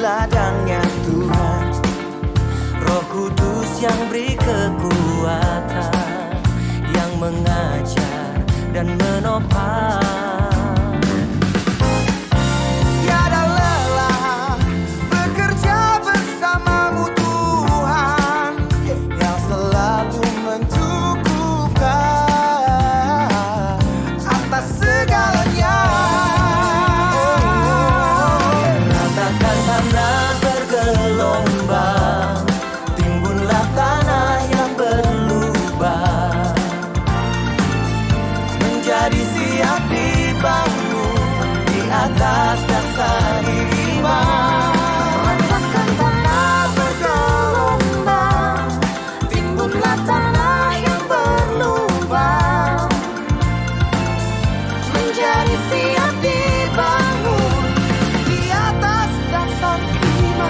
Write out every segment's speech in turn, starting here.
ladangnya Tuhan, Roh Kudus yang beri kekuatan, yang mengajar dan menopang. Tiada lelah bekerja bersamamu Tuhan, yang selalu mencukupkan atas segalanya. Ratakan tanah bergelombang, timbunlah tanah yang berlubang, menjadi siap dibangun di atas dasar iman. Ratakan tanah bergelombang, timbunlah tanah yang berlubang, menjadi siap dibangun di atas dasar iman.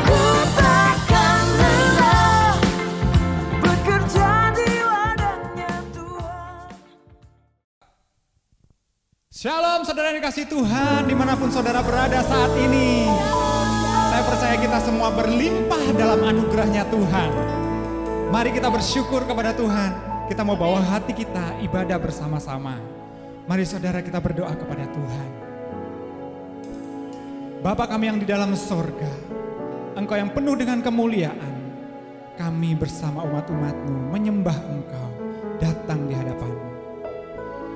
Ku takkan lelah bekerja di ladangnya Tuhan. Shalom saudara yang dikasih Tuhan, dimanapun saudara berada saat ini. Saya percaya kita semua berlimpah dalam anugerahnya Tuhan. Mari kita bersyukur kepada Tuhan. Kita mau bawa hati kita ibadah bersama-sama. Mari saudara kita berdoa kepada Tuhan. Bapa kami yang di dalam sorga, Engkau yang penuh dengan kemuliaan, kami bersama umat-umat-Mu menyembah Engkau, datang di hadapan-Mu.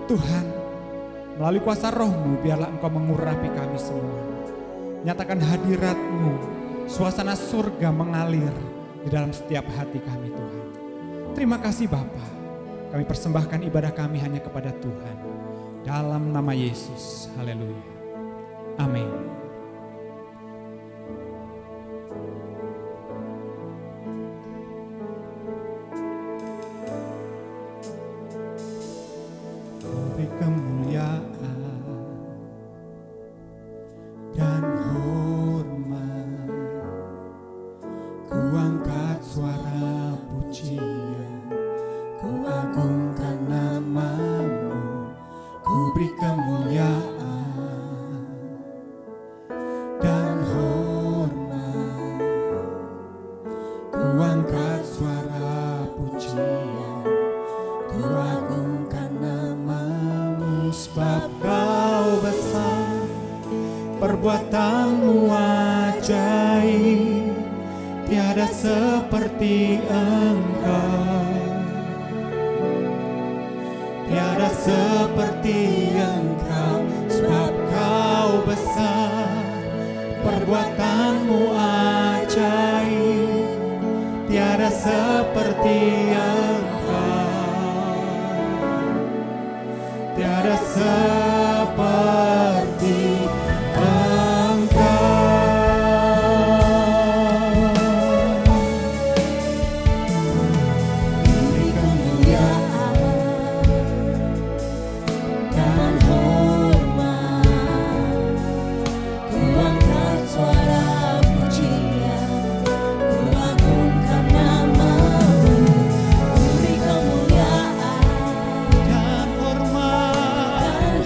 Tuhan, melalui kuasa Roh-Mu, biarlah Engkau mengurapi kami semua. Nyatakan hadirat-Mu, suasana surga mengalir di dalam setiap hati kami Tuhan. Terima kasih Bapa, kami persembahkan ibadah kami hanya kepada Tuhan. Dalam nama Yesus, haleluya. Amin. Beri kemuliaan dan hormat, ku angkat suara pujian, ku agungkan nama-Mu, ku beri kemuliaan dan hormat, ku angkat suara pujian, ku agungkan nama-Mu, sebab Kau besar, perbuatan-Mu ajaib, tiada seperti Engkau, tiada seperti Engkau, sebab Kau besar, perbuatan-Mu ajaib, tiada seperti Engkau, tiada seperti Engkau. Beri kemuliaan dan hormat, ku angkat suara pujian, ku agungkan nama-Mu, ku beri kemuliaan dan hormat,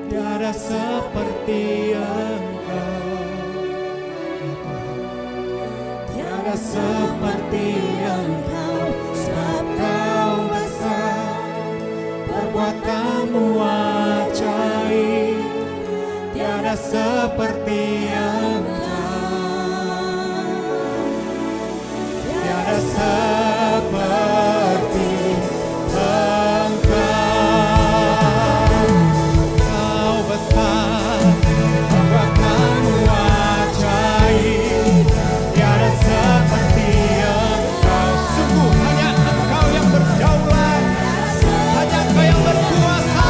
tiada seperti Engkau. Tiada seperti Engkau, sebab Kau besar, Perbuatanmu ajaib, tiada seperti Engkau, tiada seperti Engkau. Kau besar, perbuatanmu ajaib, tiada seperti Engkau. Sungguh hanya Engkau yang berdaulat, hanya Engkau yang berkuasa.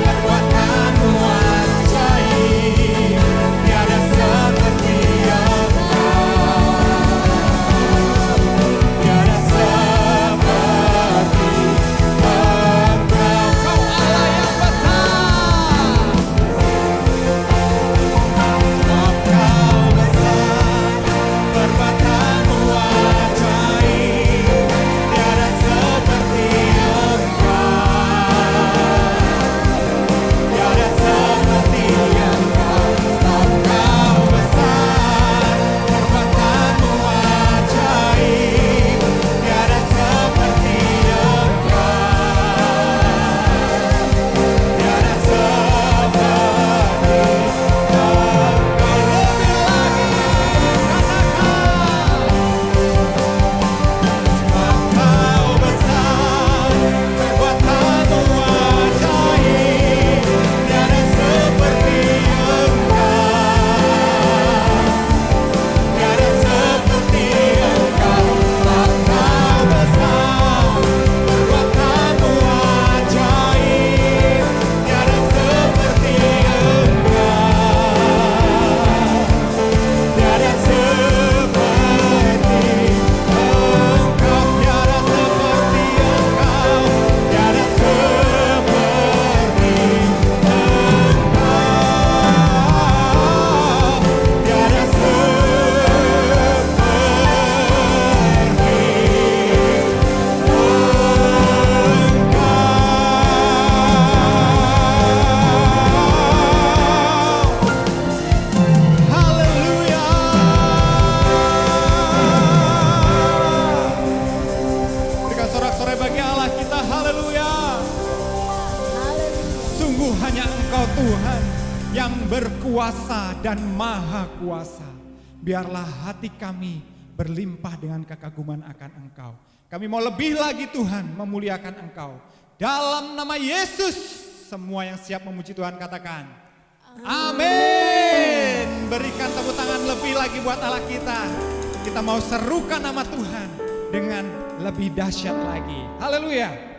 Perbuatanmu ajaib, tiada seperti Engkau, tiada seperti Engkau. Kau Allah yang besar, sebab Kau besar, perbuatanmu ajaib, tiada seperti Engkau, tiada seperti Engkau. Sebab Kau besar, perbuatanmu ajaib, tiada seperti Engkau, tiada seperti Engkau. Lebih lagi katakan, sebab Kau besar, perbuatanmu ajaib, tiada seperti Engkau, tiada seperti Engkau. Sebab Kau besar, perbuatanmu ajaib, tiada seperti Engkau, tiada seperti Engkau, tiada seperti Engkau, tiada seperti Engkau, tiada seperti Engkau. Haleluya. Berikan sorak-sorai bagi Allah kita. Haleluya. Sungguh hanya Engkau Tuhan yang berkuasa dan maha kuasa. Biarlah hati kami berlimpah dengan kekaguman akan Engkau. Kami mau lebih lagi Tuhan memuliakan Engkau. Dalam nama Yesus, semua yang siap memuji Tuhan katakan amin. Berikan tepuk tangan lebih lagi buat Allah kita. Kita mau serukan nama Tuhan dengan lebih dahsyat lagi. Haleluya.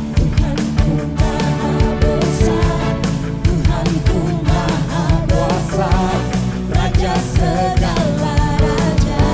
Tuhanku maha besar, Tuhanku maha kuasa, Raja segala raja.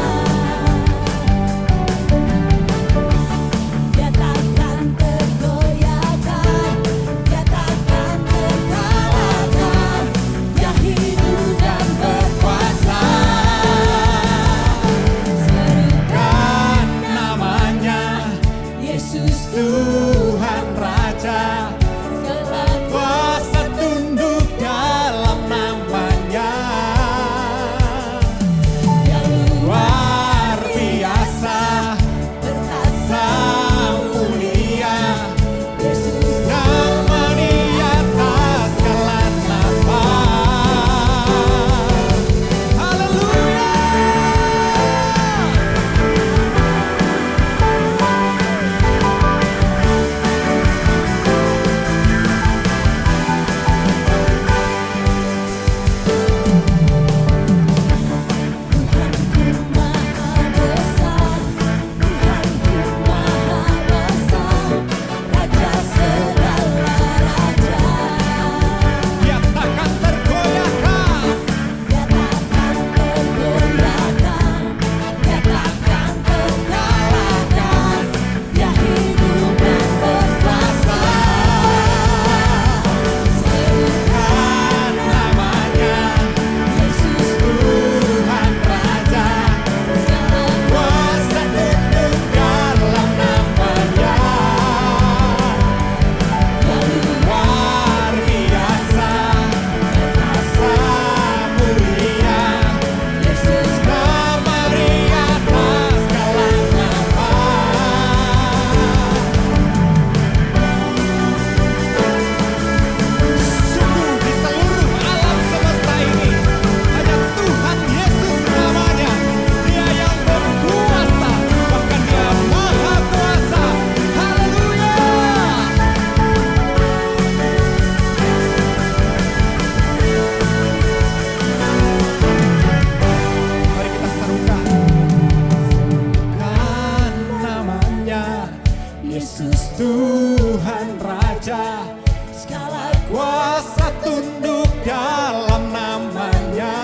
Tuhan Raja, segala kuasa tunduk dalam namanya.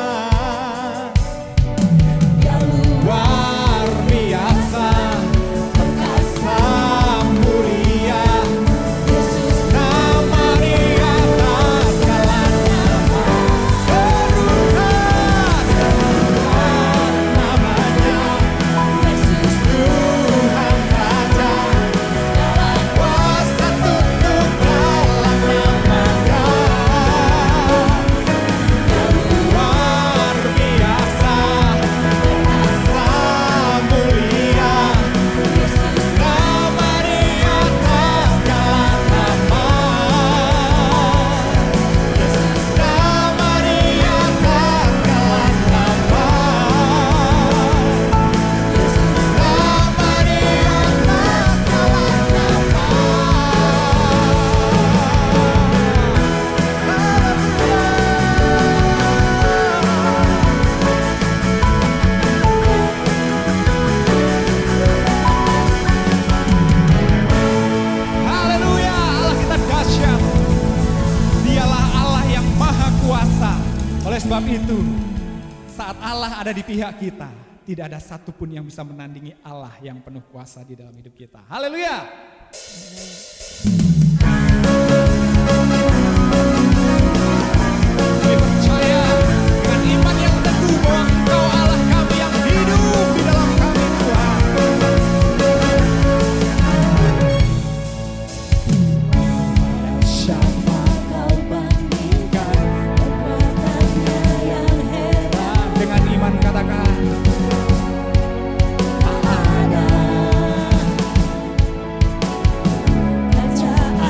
Dia Luar biasa, perkasa, mulia, Yesus nama Dia atas segala nama. Serukan, serukan namanya, Yesus Tuhan Raja, segala kuasa tunduk dalam namanya. Luar biasa, perkasa, mulia, Yesus nama Dia atas segala nama. Yesus nama Dia atas segala nama. Yesus nama Dia atas segala Haleluya, Allah kita dahsyat. Dialah Allah yang maha kuasa. Oleh sebab itu, saat Allah ada di pihak kita, tidak ada satupun yang bisa menandingi Allah yang penuh kuasa di dalam hidup kita. Haleluya. Kami percaya dengan iman yang teguh bahwa Engkau Allah kami yang hidup di dalam kami, Tuhan. Siapa kau bandingkan kekuatannya yang heran? Dengan iman katakan, Tak ada kerjaan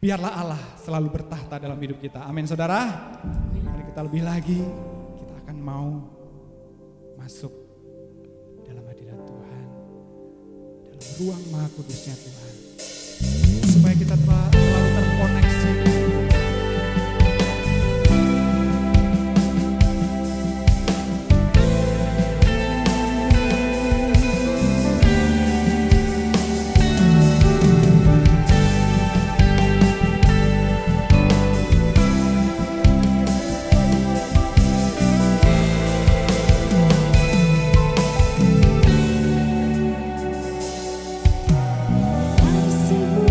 Biarlah Allah selalu bertahta dalam hidup kita. Amin saudara. Mari kita lebih lagi, kita akan mau masuk dalam hadirat Tuhan, dalam ruang maha kudusnya Tuhan, supaya kita selalu terkoneksi. Kasih-Mu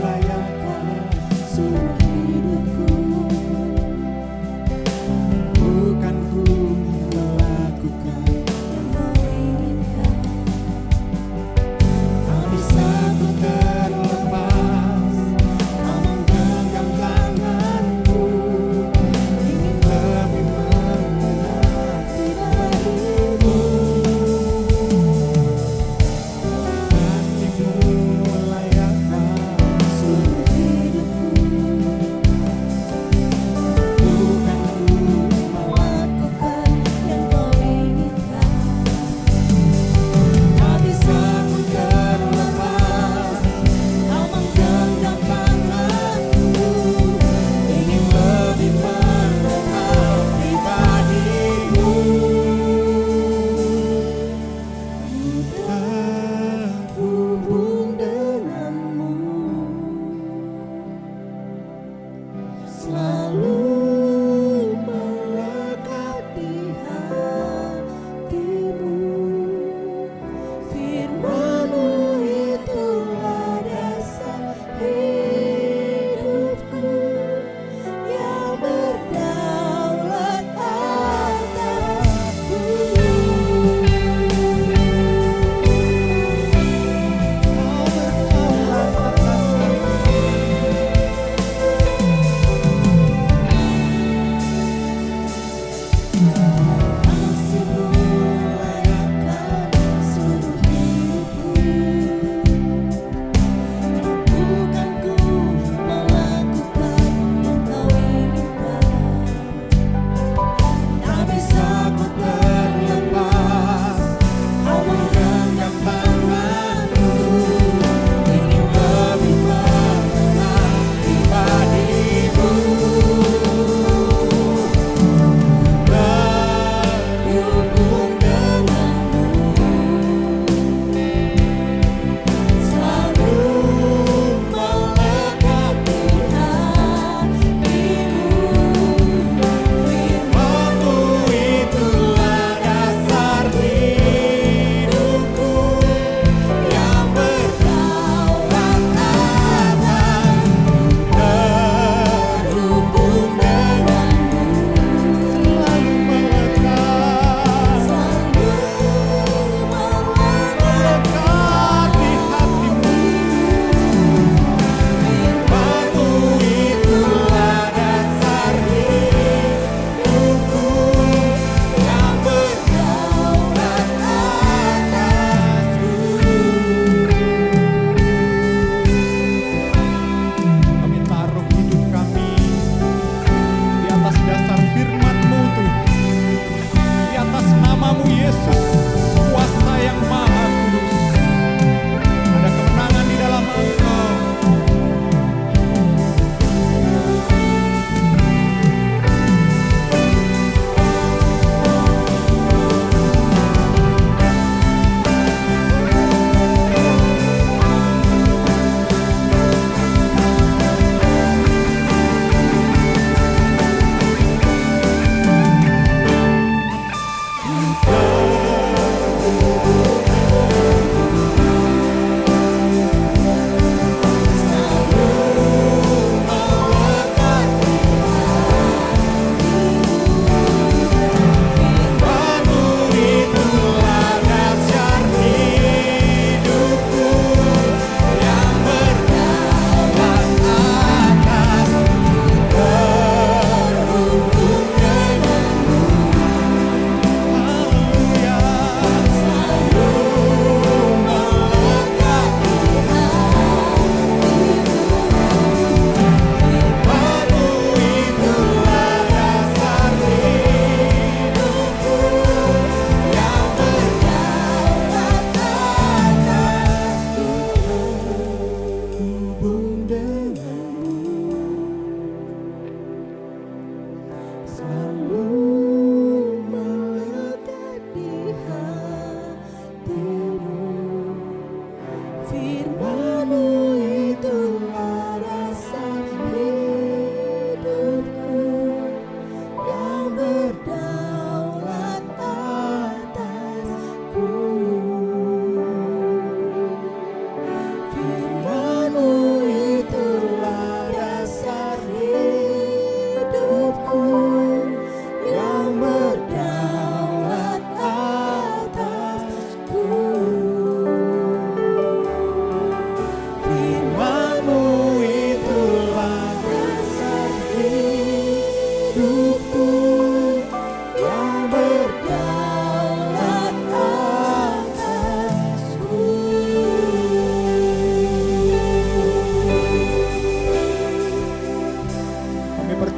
layak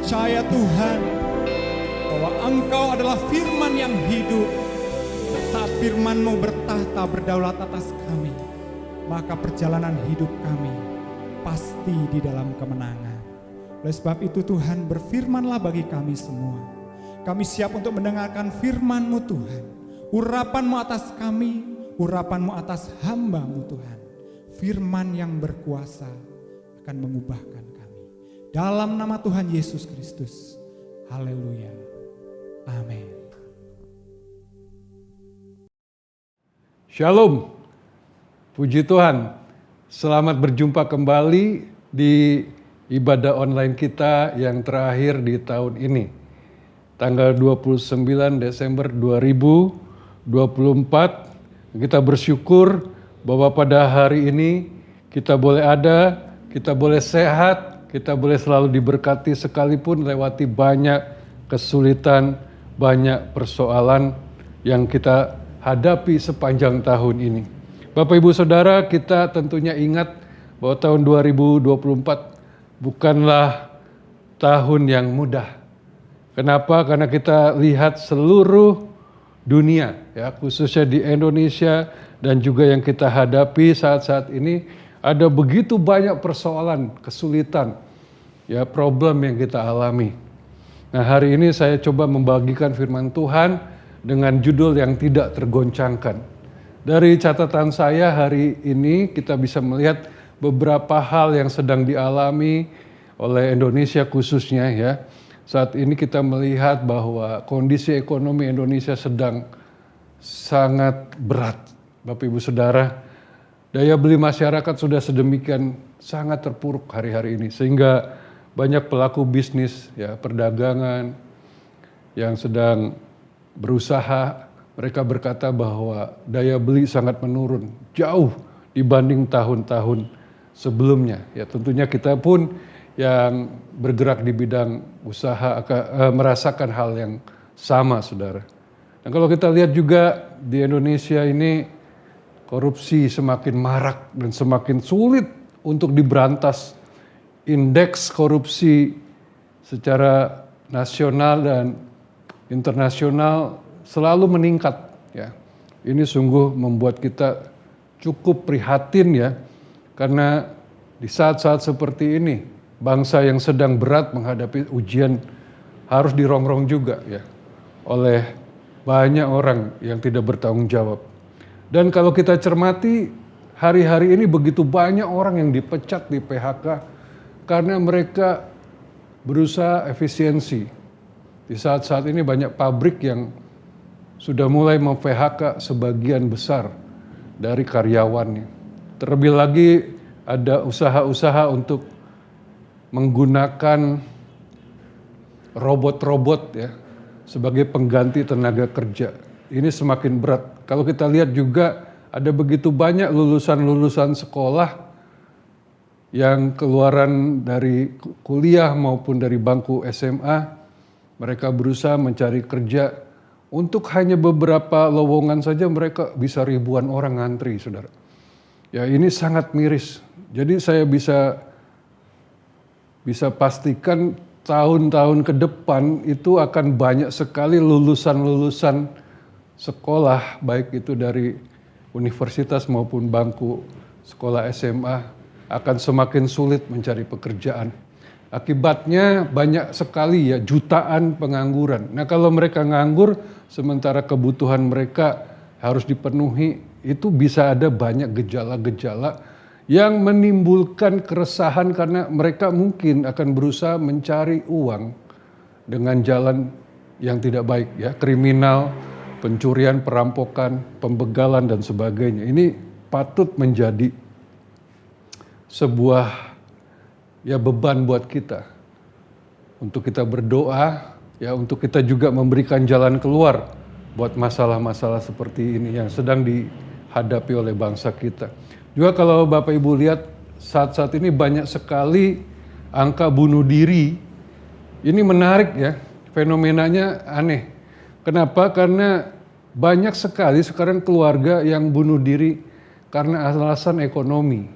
percaya Tuhan bahwa Engkau adalah firman yang hidup. Saat firman-Mu bertahta berdaulat atas kami, maka perjalanan hidup kami pasti di dalam kemenangan. Oleh sebab itu Tuhan, berfirmanlah bagi kami semua. Kami siap untuk mendengarkan firman-Mu Tuhan. Urapan-Mu atas kami, urapan-Mu atas hamba-Mu Tuhan. Firman yang berkuasa akan mengubahkan kami. Dalam nama Tuhan Yesus Kristus. Haleluya. Amin. Shalom, puji Tuhan. Selamat berjumpa kembali di ibadah online kita yang terakhir di tahun ini. Tanggal 29 Desember 2024, kita bersyukur bahwa pada hari ini kita boleh ada, kita boleh sehat, kita boleh selalu diberkati sekalipun lewati banyak kesulitan, banyak persoalan yang kita hadapi sepanjang tahun ini. Bapak Ibu Saudara, kita tentunya ingat bahwa tahun 2024 bukanlah tahun yang mudah. Kenapa? Karena kita lihat seluruh dunia, ya, khususnya di Indonesia dan juga yang kita hadapi saat-saat ini, ada begitu banyak persoalan, kesulitan, ya, problem yang kita alami. Nah, hari ini saya coba membagikan firman Tuhan dengan judul yang tidak tergoncangkan. Dari catatan saya hari ini kita bisa melihat beberapa hal yang sedang dialami oleh Indonesia khususnya, ya. Saat ini kita melihat bahwa kondisi ekonomi Indonesia sedang sangat berat. Bapak Ibu Saudara, daya beli masyarakat sudah sedemikian sangat terpuruk hari-hari ini, sehingga banyak pelaku bisnis, ya, perdagangan yang sedang berusaha, mereka berkata bahwa daya beli sangat menurun jauh dibanding tahun-tahun sebelumnya. Ya, tentunya kita pun yang bergerak di bidang usaha akan merasakan hal yang sama, Saudara. Dan kalau kita lihat juga di Indonesia ini korupsi semakin marak dan semakin sulit untuk diberantas. Indeks korupsi secara nasional dan internasional selalu meningkat, ya. Ini sungguh membuat kita cukup prihatin, ya, karena di saat-saat seperti ini bangsa yang sedang berat menghadapi ujian harus dirongrong juga, ya, oleh banyak orang yang tidak bertanggung jawab. Dan kalau kita cermati hari-hari ini begitu banyak orang yang dipecat, di PHK karena mereka berusaha efisiensi. Di saat-saat ini banyak pabrik yang sudah mulai mem-PHK sebagian besar dari karyawannya. Terlebih lagi ada usaha-usaha untuk menggunakan robot-robot, ya, sebagai pengganti tenaga kerja. Ini semakin berat. Kalau kita lihat juga ada begitu banyak lulusan-lulusan sekolah yang keluaran dari kuliah maupun dari bangku SMA, mereka berusaha mencari kerja. Untuk hanya beberapa lowongan saja mereka bisa ribuan orang ngantri, Saudara. Ya, ini sangat miris. Jadi saya bisa pastikan tahun-tahun ke depan itu akan banyak sekali lulusan-lulusan sekolah, baik itu dari universitas maupun bangku sekolah SMA, akan semakin sulit mencari pekerjaan. Akibatnya banyak sekali, ya, jutaan pengangguran. Nah, kalau mereka nganggur sementara kebutuhan mereka harus dipenuhi, itu bisa ada banyak gejala-gejala yang menimbulkan keresahan karena mereka mungkin akan berusaha mencari uang dengan jalan yang tidak baik, ya, kriminal, pencurian, perampokan, pembegalan dan sebagainya. Ini patut menjadi sebuah, ya, beban buat kita untuk kita berdoa, ya, untuk kita juga memberikan jalan keluar buat masalah-masalah seperti ini yang sedang dihadapi oleh bangsa kita. Juga kalau Bapak Ibu lihat saat-saat ini banyak sekali angka bunuh diri. Ini menarik, ya, fenomenanya aneh. Kenapa? Karena banyak sekali sekarang keluarga yang bunuh diri karena alasan ekonomi.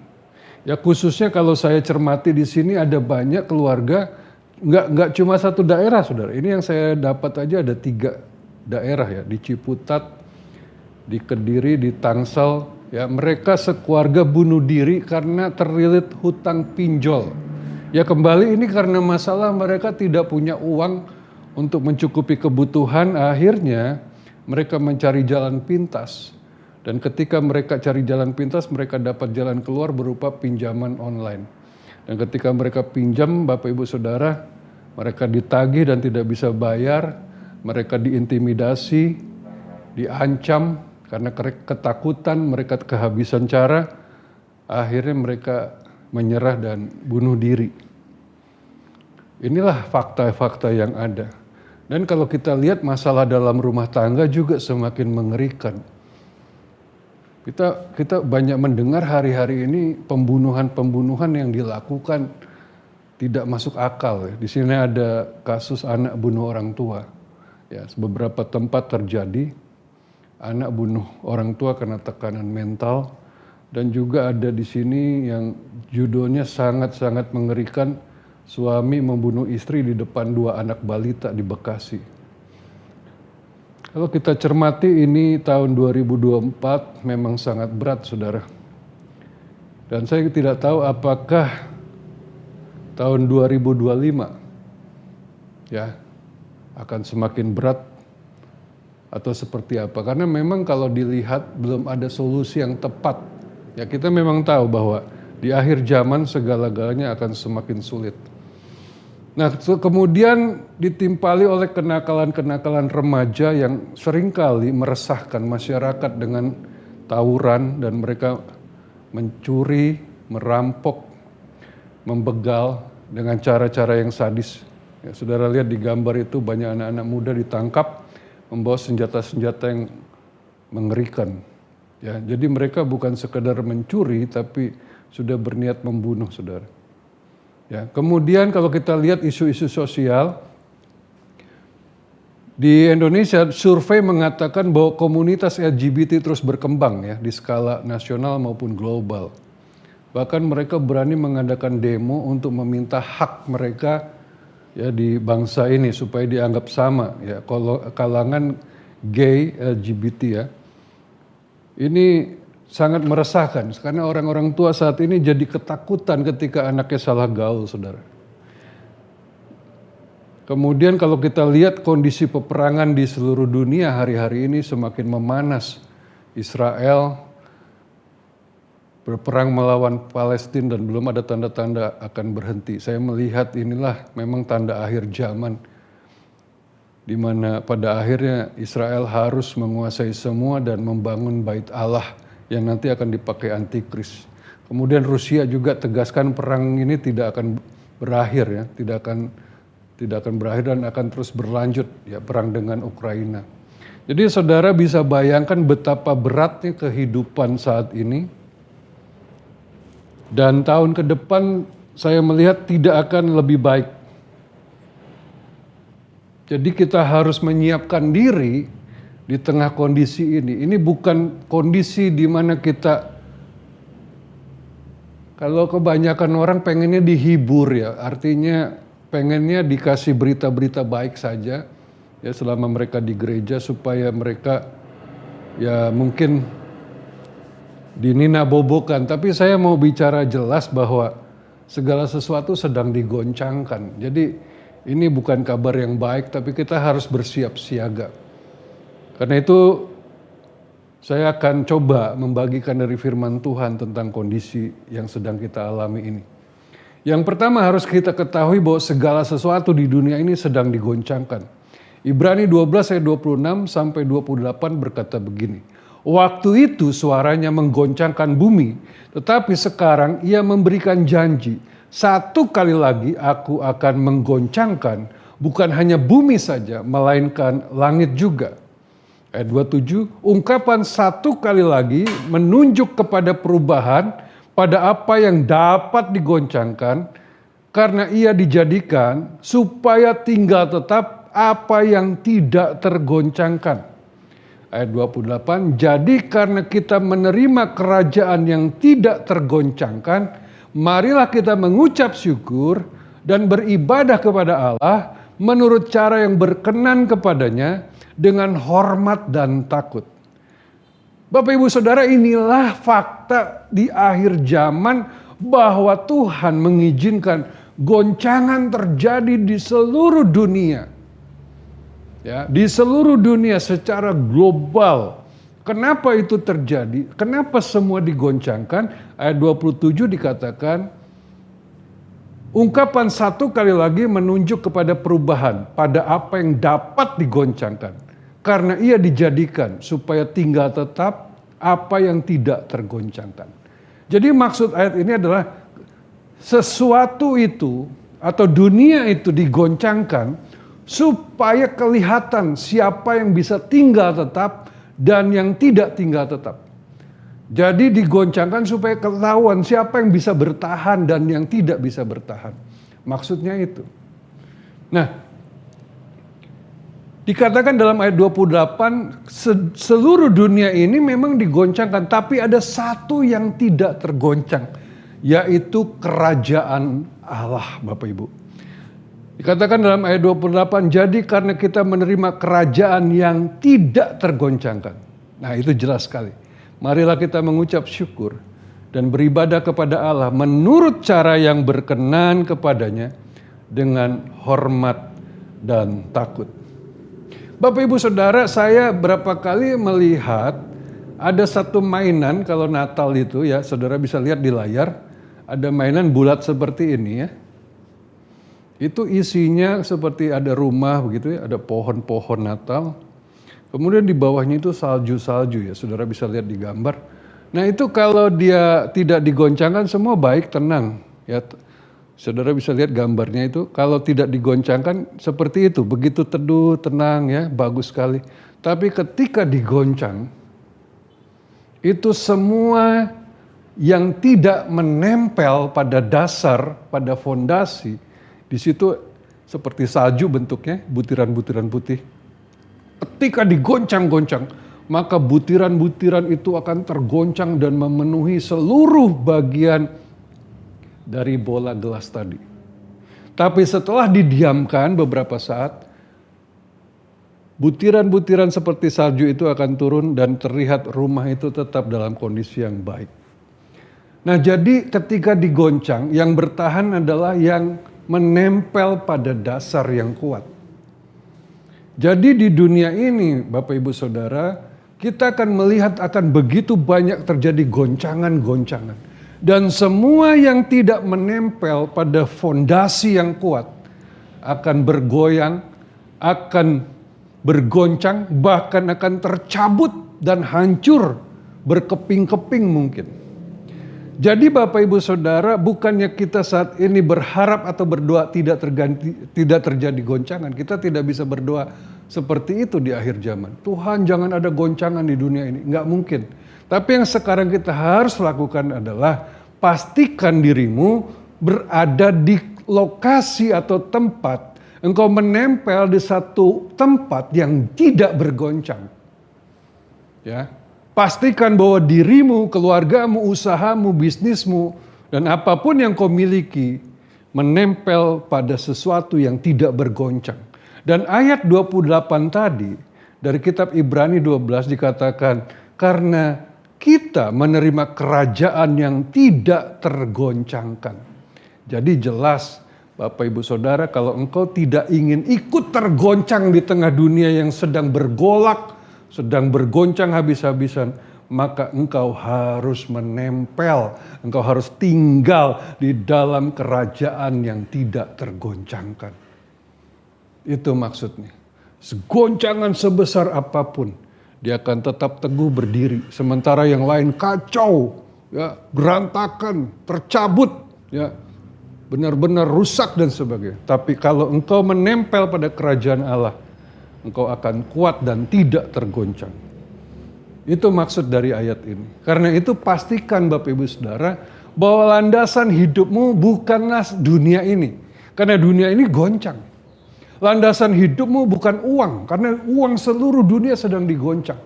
Ya, khususnya kalau saya cermati di sini ada banyak keluarga nggak cuma satu daerah, saudara. Ini yang saya dapat aja ada 3 daerah ya, di Ciputat, di Kediri, di Tangsel. Ya, mereka sekeluarga bunuh diri karena terlilit hutang pinjol. Ya kembali ini karena masalah mereka tidak punya uang untuk mencukupi kebutuhan, akhirnya mereka mencari jalan pintas. Dan ketika mereka cari jalan pintas, mereka dapat jalan keluar berupa pinjaman online. Dan ketika mereka pinjam, Bapak Ibu Saudara, mereka ditagih dan tidak bisa bayar, mereka diintimidasi, diancam, karena ketakutan mereka kehabisan cara, akhirnya mereka menyerah dan bunuh diri. Inilah fakta-fakta yang ada. Dan kalau kita lihat masalah dalam rumah tangga juga semakin mengerikan. Kita banyak mendengar hari-hari ini pembunuhan-pembunuhan yang dilakukan tidak masuk akal. Di sini ada kasus anak bunuh orang tua. Ya, beberapa tempat terjadi anak bunuh orang tua karena tekanan mental, dan juga ada di sini yang judulnya sangat-sangat mengerikan, suami membunuh istri di depan 2 anak balita di Bekasi. Kalau kita cermati ini tahun 2024 memang sangat berat, saudara. Dan saya tidak tahu apakah tahun 2025 ya akan semakin berat atau seperti apa. Karena memang kalau dilihat belum ada solusi yang tepat. Ya kita memang tahu bahwa di akhir zaman segala-galanya akan semakin sulit. Nah kemudian ditimpali oleh kenakalan-kenakalan remaja yang seringkali meresahkan masyarakat dengan tawuran, dan mereka mencuri, merampok, membegal dengan cara-cara yang sadis. Ya, saudara lihat di gambar itu banyak anak-anak muda ditangkap membawa senjata-senjata yang mengerikan. Ya, jadi mereka bukan sekedar mencuri tapi sudah berniat membunuh, saudara. Ya, kemudian kalau kita lihat isu-isu sosial di Indonesia, survei mengatakan bahwa komunitas LGBT terus berkembang ya di skala nasional maupun global. Bahkan mereka berani mengadakan demo untuk meminta hak mereka ya di bangsa ini supaya dianggap sama ya kalangan gay LGBT ya. Ini sangat meresahkan karena orang-orang tua saat ini jadi ketakutan ketika anaknya salah gaul, saudara. Kemudian kalau kita lihat kondisi peperangan di seluruh dunia hari-hari ini semakin memanas. Israel berperang melawan Palestina dan belum ada tanda-tanda akan berhenti. Saya melihat inilah memang tanda akhir zaman, di mana pada akhirnya Israel harus menguasai semua dan membangun bait Allah yang nanti akan dipakai antikris. Kemudian Rusia juga tegaskan perang ini tidak akan berakhir ya, tidak akan berakhir dan akan terus berlanjut ya perang dengan Ukraina. Jadi saudara bisa bayangkan betapa beratnya kehidupan saat ini. Dan tahun ke depan saya melihat tidak akan lebih baik. Jadi kita harus menyiapkan diri di tengah kondisi ini. Ini bukan kondisi di mana kita, kalau kebanyakan orang pengennya dihibur ya, artinya pengennya dikasih berita-berita baik saja ya selama mereka di gereja supaya mereka ya mungkin dininabobokan. Tapi saya mau bicara jelas bahwa segala sesuatu sedang digoncangkan. Jadi ini bukan kabar yang baik, tapi kita harus bersiap siaga. Karena itu saya akan coba membagikan dari firman Tuhan tentang kondisi yang sedang kita alami ini. Yang pertama harus kita ketahui bahwa segala sesuatu di dunia ini sedang digoncangkan. Ibrani 12 ayat 26 sampai 28 berkata begini. Waktu itu suaranya menggoncangkan bumi, tetapi sekarang ia memberikan janji. 1 kali lagi aku akan menggoncangkan bukan hanya bumi saja, melainkan langit juga. Ayat 27, ungkapan 1 kali lagi menunjuk kepada perubahan pada apa yang dapat digoncangkan, karena ia dijadikan supaya tinggal tetap apa yang tidak tergoncangkan. Ayat 28, jadi karena kita menerima kerajaan yang tidak tergoncangkan, marilah kita mengucap syukur dan beribadah kepada Allah menurut cara yang berkenan kepadanya dengan hormat dan takut. Bapak Ibu Saudara, inilah fakta di akhir zaman bahwa Tuhan mengizinkan goncangan terjadi di seluruh dunia. Ya, di seluruh dunia secara global. Kenapa itu terjadi? Kenapa semua digoncangkan? Ayat 27 dikatakan, ungkapan satu kali lagi menunjuk kepada perubahan pada apa yang dapat digoncangkan. Karena ia dijadikan supaya tinggal tetap apa yang tidak tergoncangkan. Jadi maksud ayat ini adalah sesuatu itu atau dunia itu digoncangkan supaya kelihatan siapa yang bisa tinggal tetap dan yang tidak tinggal tetap. Jadi digoncangkan supaya ketahuan siapa yang bisa bertahan dan yang tidak bisa bertahan. Maksudnya itu. Nah, dikatakan dalam ayat 28, seluruh dunia ini memang digoncangkan, tapi ada satu yang tidak tergoncang, yaitu kerajaan Allah, Bapak Ibu. Dikatakan dalam ayat 28, jadi karena kita menerima kerajaan yang tidak tergoncangkan. Nah, itu jelas sekali. Marilah kita mengucap syukur dan beribadah kepada Allah menurut cara yang berkenan kepadanya dengan hormat dan takut. Bapak Ibu Saudara, saya berapa kali melihat ada satu mainan kalau Natal itu ya, saudara bisa lihat di layar, ada mainan bulat seperti ini ya. Itu isinya seperti ada rumah begitu ya, ada pohon-pohon Natal. Kemudian di bawahnya itu salju-salju ya, saudara bisa lihat di gambar. Nah itu kalau dia tidak digoncangkan semua baik, tenang ya. Saudara bisa lihat gambarnya itu, kalau tidak digoncangkan seperti itu, begitu teduh, tenang ya, bagus sekali. Tapi ketika digoncang, itu semua yang tidak menempel pada dasar, pada fondasi, di situ seperti salju bentuknya, butiran-butiran putih. Ketika digoncang-goncang, maka butiran-butiran itu akan tergoncang dan memenuhi seluruh bagian dari bola gelas tadi. Tapi setelah didiamkan beberapa saat, butiran-butiran seperti salju itu akan turun dan terlihat rumah itu tetap dalam kondisi yang baik. Nah, jadi ketika digoncang, yang bertahan adalah yang menempel pada dasar yang kuat. Jadi di dunia ini, Bapak Ibu Saudara, kita akan melihat akan begitu banyak terjadi goncangan-goncangan. Dan semua yang tidak menempel pada fondasi yang kuat akan bergoyang, akan bergoncang, bahkan akan tercabut dan hancur berkeping-keping mungkin. Jadi Bapak Ibu Saudara, bukannya kita saat ini berharap atau berdoa tidak terjadi goncangan. Kita tidak bisa berdoa seperti itu di akhir zaman. Tuhan jangan ada goncangan di dunia ini. Nggak mungkin. Tapi yang sekarang kita harus lakukan adalah pastikan dirimu berada di lokasi atau tempat. Engkau menempel di satu tempat yang tidak bergoncang. Ya. Pastikan bahwa dirimu, keluargamu, usahamu, bisnismu, dan apapun yang kau miliki menempel pada sesuatu yang tidak bergoncang. Dan ayat 28 tadi dari kitab Ibrani 12 dikatakan, karena kita menerima kerajaan yang tidak tergoncangkan. Jadi jelas Bapak Ibu Saudara, kalau engkau tidak ingin ikut tergoncang di tengah dunia yang sedang bergolak, sedang bergoncang habis-habisan, maka engkau harus menempel, engkau harus tinggal di dalam kerajaan yang tidak tergoncangkan. Itu maksudnya. Segoncangan sebesar apapun, dia akan tetap teguh berdiri. Sementara yang lain kacau, ya, berantakan, tercabut, ya, benar-benar rusak dan sebagainya. Tapi kalau engkau menempel pada kerajaan Allah, engkau akan kuat dan tidak tergoncang. Itu maksud dari ayat ini. Karena itu pastikan Bapak Ibu Saudara bahwa landasan hidupmu bukanlah dunia ini. Karena dunia ini goncang. Landasan hidupmu bukan uang. Karena uang seluruh dunia sedang digoncang.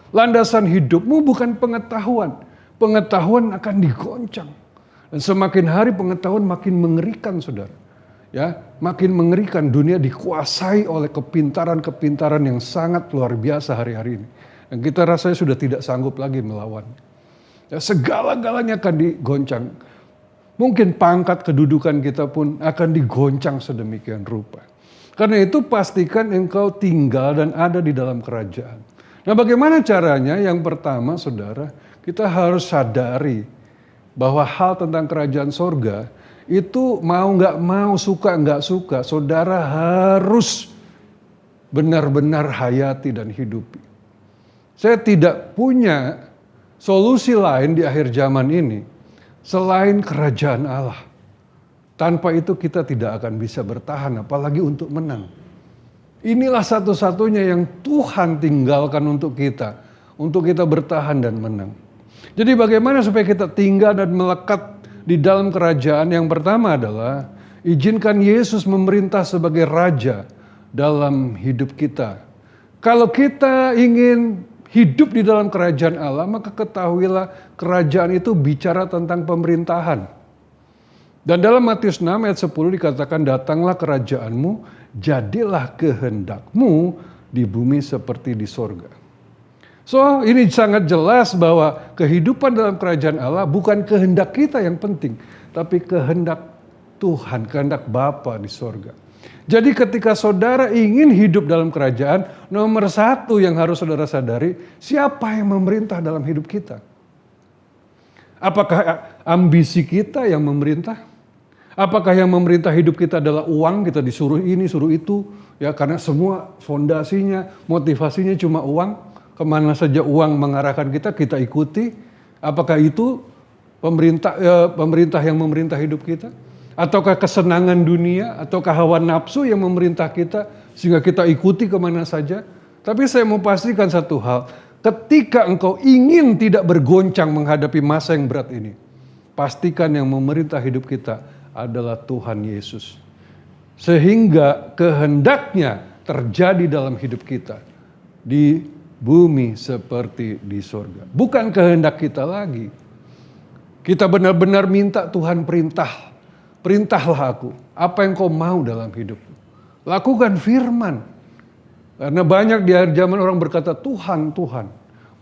Landasan hidupmu bukan pengetahuan. Pengetahuan akan digoncang. Dan semakin hari pengetahuan makin mengerikan, saudara. ya, makin mengerikan. Dunia dikuasai oleh kepintaran-kepintaran yang sangat luar biasa hari-hari ini. Dan kita rasanya sudah tidak sanggup lagi melawan. Ya, segala-galanya akan digoncang. Mungkin pangkat kedudukan kita pun akan digoncang sedemikian rupa. Karena itu pastikan engkau tinggal dan ada di dalam kerajaan. Nah, bagaimana caranya? Yang pertama, saudara, kita harus sadari bahwa hal tentang kerajaan sorga itu mau nggak mau, suka nggak suka, saudara harus benar-benar hayati dan hidupi. Saya tidak punya solusi lain di akhir zaman ini selain kerajaan Allah. Tanpa itu kita tidak akan bisa bertahan, apalagi untuk menang. Inilah satu-satunya yang Tuhan tinggalkan untuk kita bertahan dan menang. Jadi bagaimana supaya kita tinggal dan melekat di dalam kerajaan? Yang pertama adalah izinkan Yesus memerintah sebagai Raja dalam hidup kita. Kalau kita ingin hidup di dalam kerajaan Allah, maka ketahuilah kerajaan itu bicara tentang pemerintahan. Dan dalam Matius 6 ayat 10 dikatakan, datanglah kerajaanmu, jadilah kehendakmu di bumi seperti di sorga. So, ini sangat jelas bahwa kehidupan dalam kerajaan Allah bukan kehendak kita yang penting, tapi kehendak Tuhan, kehendak Bapa di sorga. Jadi ketika saudara ingin hidup dalam kerajaan, nomor satu yang harus saudara sadari, siapa yang memerintah dalam hidup kita? Apakah ambisi kita yang memerintah? Apakah yang memerintah hidup kita adalah uang, kita disuruh ini, suruh itu, ya karena semua fondasinya, motivasinya cuma uang, kemana saja uang mengarahkan kita, kita ikuti. Apakah itu pemerintah yang memerintah hidup kita? Ataukah kesenangan dunia, ataukah hawa nafsu yang memerintah kita, sehingga kita ikuti kemana saja? Tapi saya mau pastikan satu hal, ketika engkau ingin tidak bergoncang menghadapi masa yang berat ini, pastikan yang memerintah hidup kita adalah Tuhan Yesus. Sehingga kehendaknya terjadi dalam hidup kita. Di bumi seperti di sorga. Bukan kehendak kita lagi. Kita benar-benar minta Tuhan perintah. Perintahlah aku. Apa yang kau mau dalam hidupku. Lakukan firman. Karena banyak di akhir zaman orang berkata, Tuhan, Tuhan.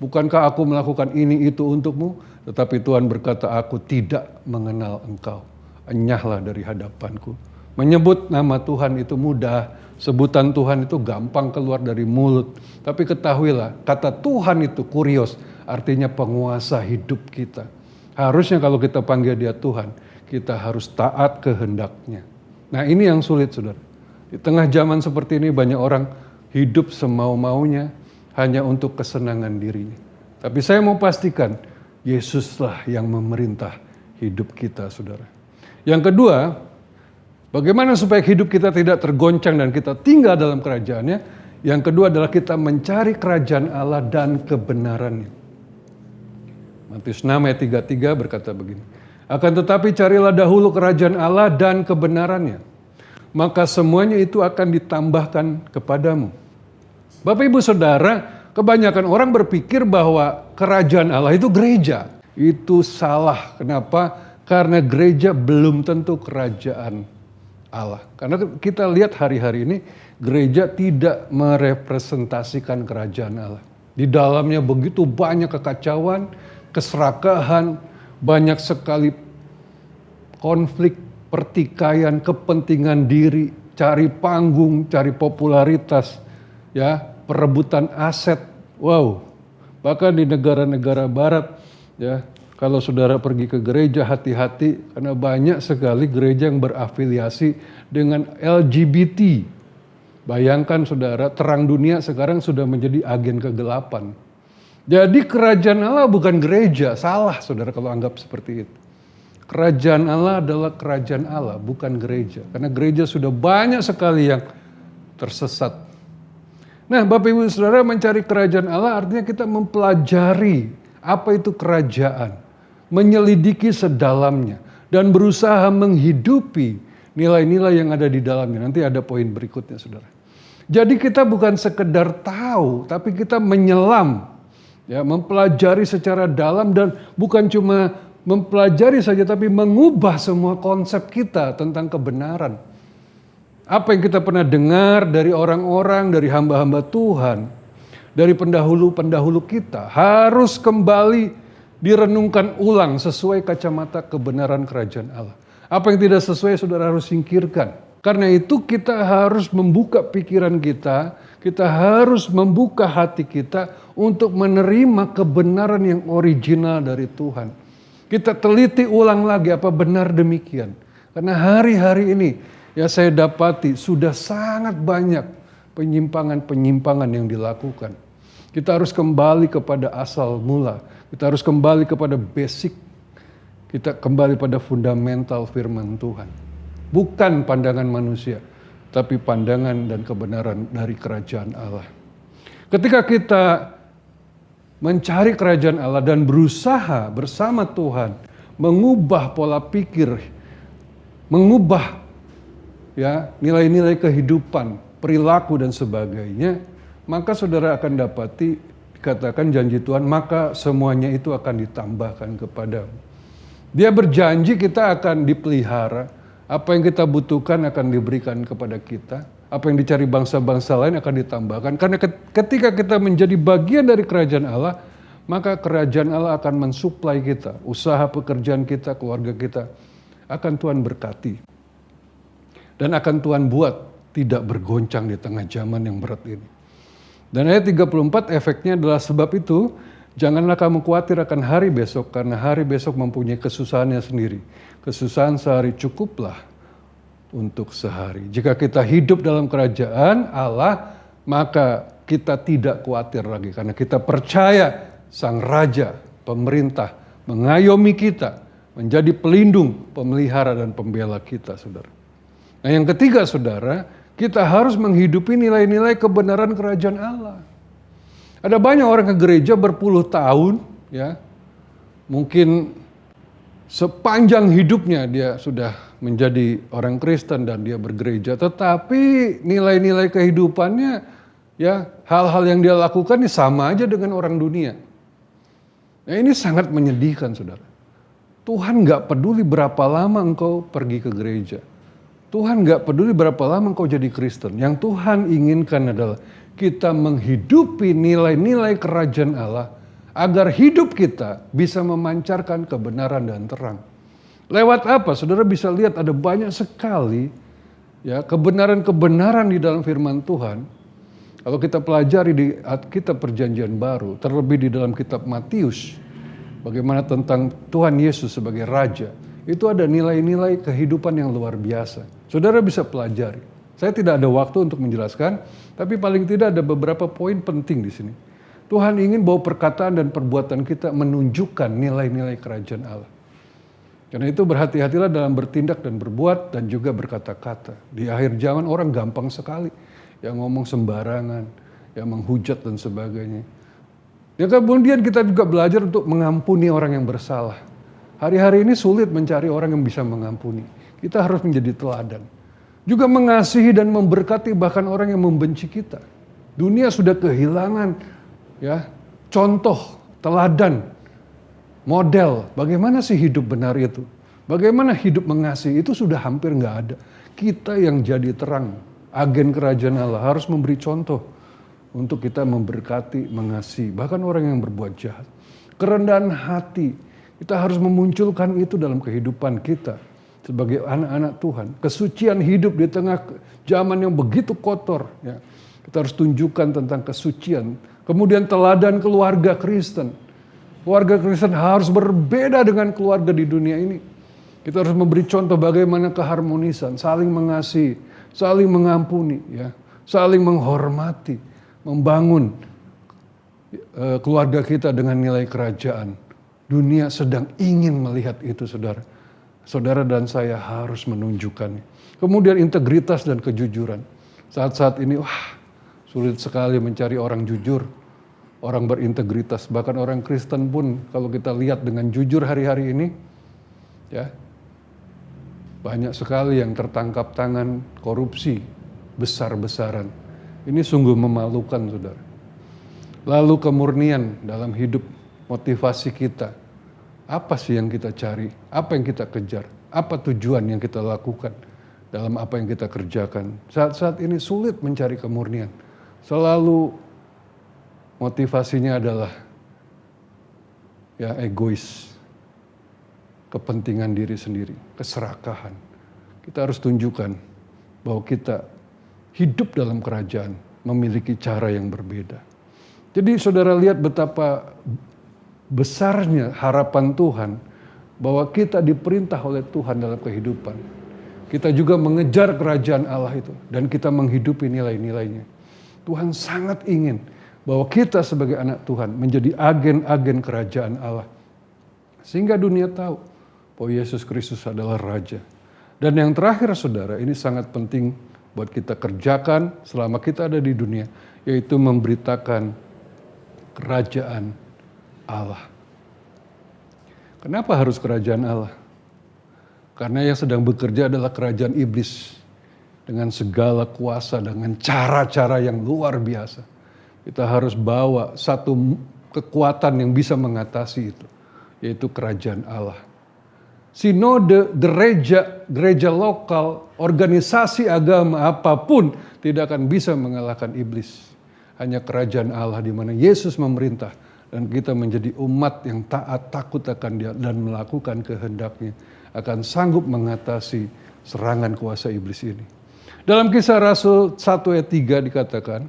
Bukankah aku melakukan ini itu untukmu? Tetapi Tuhan berkata, aku tidak mengenal engkau. Enyahlah dari hadapanku. Menyebut nama Tuhan itu mudah. Sebutan Tuhan itu gampang keluar dari mulut. Tapi ketahuilah, kata Tuhan itu kurios. Artinya penguasa hidup kita. Harusnya kalau kita panggil dia Tuhan, kita harus taat kehendaknya. Nah ini yang sulit, saudara. Di tengah zaman seperti ini banyak orang hidup semau-maunya hanya untuk kesenangan dirinya. Tapi saya mau pastikan, Yesuslah yang memerintah hidup kita, saudara. Yang kedua, bagaimana supaya hidup kita tidak tergoncang dan kita tinggal dalam kerajaannya? Yang kedua adalah kita mencari kerajaan Allah dan kebenarannya. Matius 6 ayat 33 berkata begini. Akan tetapi carilah dahulu kerajaan Allah dan kebenarannya. Maka semuanya itu akan ditambahkan kepadamu. Bapak ibu saudara, kebanyakan orang berpikir bahwa kerajaan Allah itu gereja. Itu salah. Kenapa? Karena gereja belum tentu kerajaan Allah. Karena kita lihat hari-hari ini, gereja tidak merepresentasikan kerajaan Allah. Di dalamnya begitu banyak kekacauan, keserakahan, banyak sekali konflik, pertikaian, kepentingan diri, cari panggung, cari popularitas, ya, perebutan aset. Wow, bahkan di negara-negara barat, ya, kalau saudara pergi ke gereja, hati-hati karena banyak sekali gereja yang berafiliasi dengan LGBT. Bayangkan saudara, terang dunia sekarang sudah menjadi agen kegelapan. Jadi kerajaan Allah bukan gereja, salah saudara kalau anggap seperti itu. Kerajaan Allah adalah kerajaan Allah, bukan gereja. Karena gereja sudah banyak sekali yang tersesat. Nah Bapak Ibu Saudara, mencari kerajaan Allah artinya kita mempelajari apa itu kerajaan. Menyelidiki sedalamnya dan berusaha menghidupi nilai-nilai yang ada di dalamnya. Nanti ada poin berikutnya, saudara. Jadi kita bukan sekedar tahu, tapi kita menyelam, ya, mempelajari secara dalam dan bukan cuma mempelajari saja, tapi mengubah semua konsep kita tentang kebenaran. Apa yang kita pernah dengar dari orang-orang, dari hamba-hamba Tuhan, dari pendahulu-pendahulu kita harus kembali direnungkan ulang sesuai kacamata kebenaran kerajaan Allah. Apa yang tidak sesuai saudara harus singkirkan. Karena itu kita harus membuka pikiran kita harus membuka hati kita untuk menerima kebenaran yang original dari Tuhan. Kita teliti ulang lagi apa benar demikian. Karena hari-hari ini ya saya dapati sudah sangat banyak penyimpangan-penyimpangan yang dilakukan. Kita harus kembali kepada asal mula. Kita harus kembali kepada basic. Kita kembali pada fundamental firman Tuhan. Bukan pandangan manusia, tapi pandangan dan kebenaran dari kerajaan Allah. Ketika kita mencari kerajaan Allah dan berusaha bersama Tuhan mengubah pola pikir, mengubah ya nilai-nilai kehidupan, perilaku dan sebagainya, maka saudara akan dapati dikatakan janji Tuhan, maka semuanya itu akan ditambahkan kepadamu. Dia berjanji kita akan dipelihara, apa yang kita butuhkan akan diberikan kepada kita, apa yang dicari bangsa-bangsa lain akan ditambahkan. Karena ketika kita menjadi bagian dari kerajaan Allah, maka kerajaan Allah akan mensuplai kita, usaha pekerjaan kita, keluarga kita, akan Tuhan berkati. Dan akan Tuhan buat tidak bergoncang di tengah zaman yang berat ini. Dan ayat 34 efeknya adalah sebab itu, janganlah kamu khawatir akan hari besok, karena hari besok mempunyai kesusahannya sendiri. Kesusahan sehari cukuplah untuk sehari. Jika kita hidup dalam kerajaan Allah, maka kita tidak khawatir lagi. Karena kita percaya Sang Raja, pemerintah, mengayomi kita, menjadi pelindung, pemelihara dan pembela kita, saudara. Nah yang ketiga saudara, kita harus menghidupi nilai-nilai kebenaran kerajaan Allah. Ada banyak orang ke gereja berpuluh tahun, ya, mungkin sepanjang hidupnya dia sudah menjadi orang Kristen dan dia bergereja, tetapi nilai-nilai kehidupannya, ya, hal-hal yang dia lakukan ini sama aja dengan orang dunia. Nah ini sangat menyedihkan saudara. Tuhan gak peduli berapa lama engkau pergi ke gereja. Tuhan gak peduli berapa lama engkau jadi Kristen. Yang Tuhan inginkan adalah kita menghidupi nilai-nilai kerajaan Allah agar hidup kita bisa memancarkan kebenaran dan terang. Lewat apa? Saudara bisa lihat ada banyak sekali ya kebenaran-kebenaran di dalam firman Tuhan. Kalau kita pelajari di kitab Perjanjian Baru, terlebih di dalam kitab Matius, bagaimana tentang Tuhan Yesus sebagai Raja, itu ada nilai-nilai kehidupan yang luar biasa. Saudara bisa pelajari. Saya tidak ada waktu untuk menjelaskan, tapi paling tidak ada beberapa poin penting di sini. Tuhan ingin bahwa perkataan dan perbuatan kita menunjukkan nilai-nilai kerajaan Allah. Karena itu berhati-hatilah dalam bertindak dan berbuat dan juga berkata-kata. Di akhir zaman orang gampang sekali yang ngomong sembarangan, yang menghujat dan sebagainya. Ya kemudian kita juga belajar untuk mengampuni orang yang bersalah. Hari-hari ini sulit mencari orang yang bisa mengampuni. Kita harus menjadi teladan. Juga mengasihi dan memberkati bahkan orang yang membenci kita. Dunia sudah kehilangan ya contoh, teladan, model. Bagaimana sih hidup benar itu? Bagaimana hidup mengasihi itu sudah hampir nggak ada. Kita yang jadi terang, agen kerajaan Allah harus memberi contoh untuk kita memberkati, mengasihi, bahkan orang yang berbuat jahat. Kerendahan hati, kita harus memunculkan itu dalam kehidupan kita sebagai anak-anak Tuhan. Kesucian hidup di tengah zaman yang begitu kotor. Ya. Kita harus tunjukkan tentang kesucian. Kemudian teladan keluarga Kristen. Keluarga Kristen harus berbeda dengan keluarga di dunia ini. Kita harus memberi contoh bagaimana keharmonisan, saling mengasihi, saling mengampuni, ya, saling menghormati, membangun keluarga kita dengan nilai kerajaan. Dunia sedang ingin melihat itu, saudara. Saudara dan saya harus menunjukkannya. Kemudian integritas dan kejujuran. Saat-saat ini, sulit sekali mencari orang jujur, orang berintegritas. Bahkan orang Kristen pun kalau kita lihat dengan jujur hari-hari ini, ya, banyak sekali yang tertangkap tangan korupsi besar-besaran. Ini sungguh memalukan, saudara. Lalu kemurnian dalam hidup, motivasi kita. Apa sih yang kita cari? Apa yang kita kejar? Apa tujuan yang kita lakukan? dalam apa yang kita kerjakan. Saat-saat ini sulit mencari kemurnian. Selalu motivasinya adalah egois, kepentingan diri sendiri, keserakahan. Kita harus tunjukkan bahwa kita hidup dalam kerajaan, memiliki cara yang berbeda. Jadi saudara lihat betapa besarnya harapan Tuhan bahwa kita diperintah oleh Tuhan dalam kehidupan. Kita juga mengejar kerajaan Allah itu dan kita menghidupi nilai-nilainya. Tuhan sangat ingin bahwa kita sebagai anak Tuhan menjadi agen-agen kerajaan Allah. Sehingga dunia tahu bahwa Yesus Kristus adalah Raja. Dan yang terakhir saudara, ini sangat penting buat kita kerjakan selama kita ada di dunia, yaitu memberitakan kerajaan Allah. Kenapa harus kerajaan Allah? Karena yang sedang bekerja adalah kerajaan iblis dengan segala kuasa, dengan cara-cara yang luar biasa. Kita harus bawa satu kekuatan yang bisa mengatasi itu, yaitu kerajaan Allah. Sinode, gereja lokal, organisasi agama apapun tidak akan bisa mengalahkan iblis. Hanya kerajaan Allah di mana Yesus memerintah dan kita menjadi umat yang taat, takut akan Dia dan melakukan kehendak-Nya akan sanggup mengatasi serangan kuasa iblis ini. Dalam Kisah Rasul 1 ayat 3 dikatakan,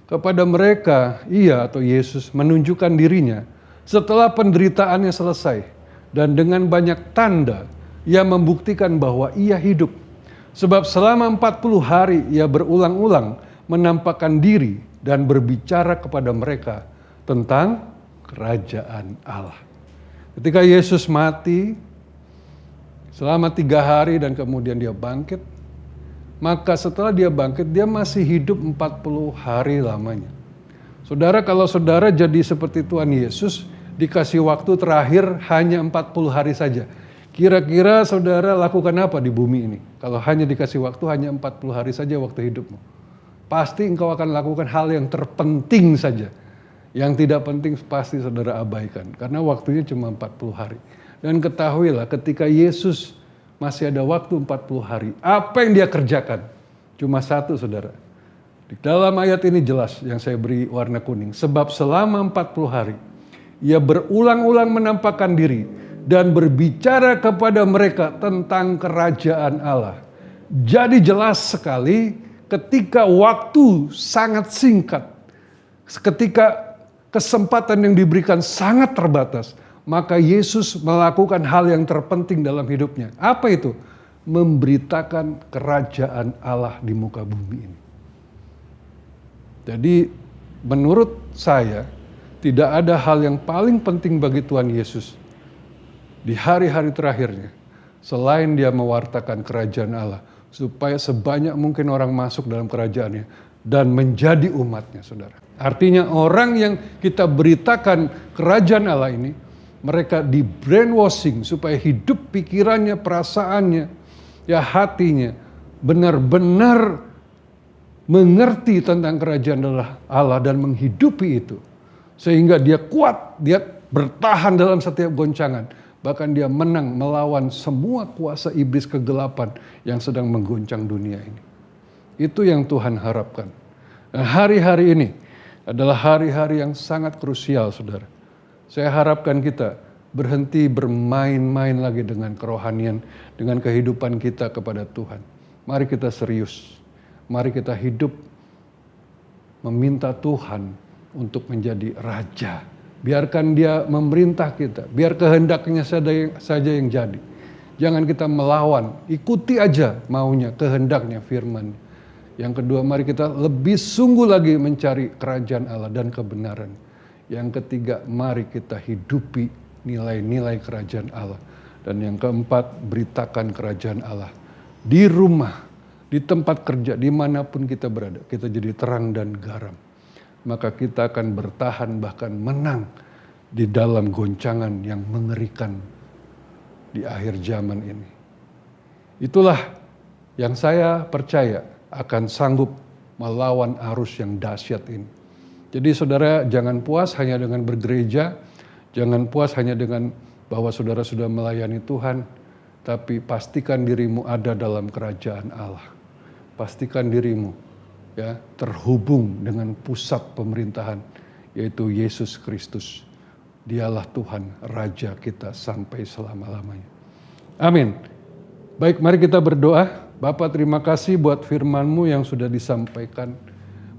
kepada mereka Ia atau Yesus menunjukkan dirinya setelah penderitaannya selesai dan dengan banyak tanda Ia membuktikan bahwa Ia hidup. Sebab selama 40 hari Ia berulang-ulang menampakkan diri dan berbicara kepada mereka tentang kerajaan Allah. Ketika Yesus mati selama 3 hari dan kemudian Dia bangkit, maka setelah Dia bangkit Dia masih hidup 40 hari lamanya. Saudara, kalau saudara jadi seperti Tuhan Yesus, dikasih waktu terakhir hanya 40 hari saja. Kira-kira saudara lakukan apa di bumi ini? Kalau hanya dikasih waktu hanya 40 hari saja waktu hidupmu. Pasti engkau akan lakukan hal yang terpenting saja. Yang tidak penting pasti saudara abaikan. Karena waktunya cuma 40 hari. Dan ketahuilah ketika Yesus masih ada waktu 40 hari. Apa yang Dia kerjakan? Cuma satu saudara. Di dalam ayat ini jelas yang saya beri warna kuning. Sebab selama 40 hari Ia berulang-ulang menampakkan diri dan berbicara kepada mereka tentang kerajaan Allah. Jadi jelas sekali ketika waktu sangat singkat, ketika kesempatan yang diberikan sangat terbatas, maka Yesus melakukan hal yang terpenting dalam hidupnya. Apa itu? Memberitakan kerajaan Allah di muka bumi ini. Jadi menurut saya, tidak ada hal yang paling penting bagi Tuhan Yesus di hari-hari terakhirnya selain Dia mewartakan kerajaan Allah supaya sebanyak mungkin orang masuk dalam kerajaannya dan menjadi umatnya, saudara. Artinya orang yang kita beritakan kerajaan Allah ini, mereka di brainwashing supaya hidup pikirannya, perasaannya, hatinya benar-benar mengerti tentang kerajaan Allah dan menghidupi itu. Sehingga dia kuat, dia bertahan dalam setiap goncangan. Bahkan dia menang melawan semua kuasa iblis kegelapan yang sedang mengguncang dunia ini. Itu yang Tuhan harapkan. Dan hari-hari ini adalah hari-hari yang sangat krusial, saudara. Saya harapkan kita berhenti bermain-main lagi dengan kerohanian, dengan kehidupan kita kepada Tuhan. Mari kita serius. Mari kita hidup meminta Tuhan untuk menjadi Raja. Biarkan Dia memerintah kita. Biar kehendaknya saja yang jadi. Jangan kita melawan. Ikuti aja maunya, kehendaknya, firman. Yang kedua, mari kita lebih sungguh lagi mencari kerajaan Allah dan kebenaran. Yang ketiga, mari kita hidupi nilai-nilai kerajaan Allah. Dan yang keempat, beritakan kerajaan Allah. Di rumah, di tempat kerja, dimanapun kita berada. Kita jadi terang dan garam. Maka kita akan bertahan bahkan menang di dalam goncangan yang mengerikan di akhir zaman ini. Itulah yang saya percaya akan sanggup melawan arus yang dahsyat ini. Jadi saudara jangan puas hanya dengan bergereja, jangan puas hanya dengan bahwa saudara sudah melayani Tuhan. tapi pastikan dirimu ada dalam kerajaan Allah. Pastikan dirimu ya terhubung dengan pusat pemerintahan, yaitu Yesus Kristus. Dialah Tuhan, Raja kita sampai selama-lamanya. Amin. Baik, mari kita berdoa. Bapa, terima kasih buat firman-Mu yang sudah disampaikan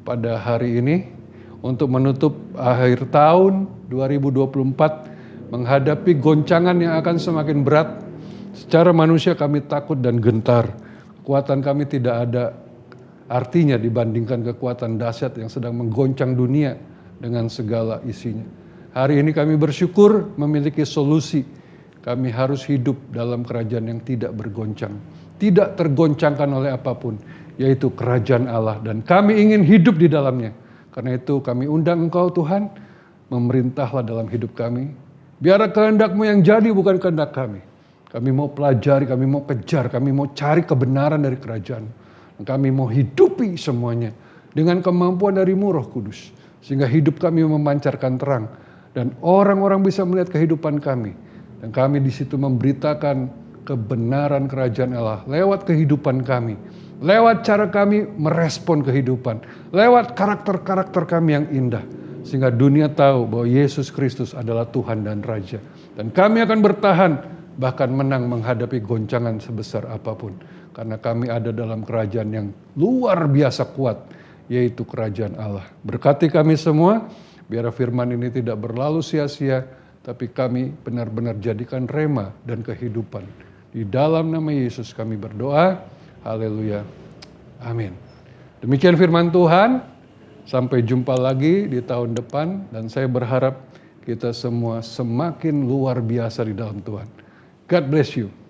pada hari ini untuk menutup akhir tahun 2024 menghadapi goncangan yang akan semakin berat. Secara manusia kami takut dan gentar. Kekuatan kami tidak ada artinya dibandingkan kekuatan dahsyat yang sedang menggoncang dunia dengan segala isinya. Hari ini kami bersyukur memiliki solusi. Kami harus hidup dalam kerajaan yang tidak bergoncang, tidak tergoncangkan oleh apapun, yaitu kerajaan Allah. Dan kami ingin hidup di dalamnya. Karena itu kami undang Engkau Tuhan, memerintahlah dalam hidup kami. Biar kehendak-Mu yang jadi, bukan kehendak kami. Kami mau pelajari, kami mau kejar, kami mau cari kebenaran dari kerajaan. Dan kami mau hidupi semuanya dengan kemampuan dari-Mu Roh Kudus. Sehingga hidup kami memancarkan terang. Dan orang-orang bisa melihat kehidupan kami. Dan kami di situ memberitakan kebenaran kerajaan Allah lewat kehidupan kami. Lewat cara kami merespon kehidupan. Lewat karakter-karakter kami yang indah. Sehingga dunia tahu bahwa Yesus Kristus adalah Tuhan dan Raja. Dan kami akan bertahan, bahkan menang menghadapi goncangan sebesar apapun. Karena kami ada dalam kerajaan yang luar biasa kuat, yaitu kerajaan Allah. Berkati kami semua, biar firman ini tidak berlalu sia-sia, tapi kami benar-benar jadikan rema dan kehidupan. Di dalam nama Yesus kami berdoa. Haleluya. Amin. Demikian firman Tuhan. Sampai jumpa lagi di tahun depan. Dan saya berharap kita semua semakin luar biasa di dalam Tuhan. God bless you.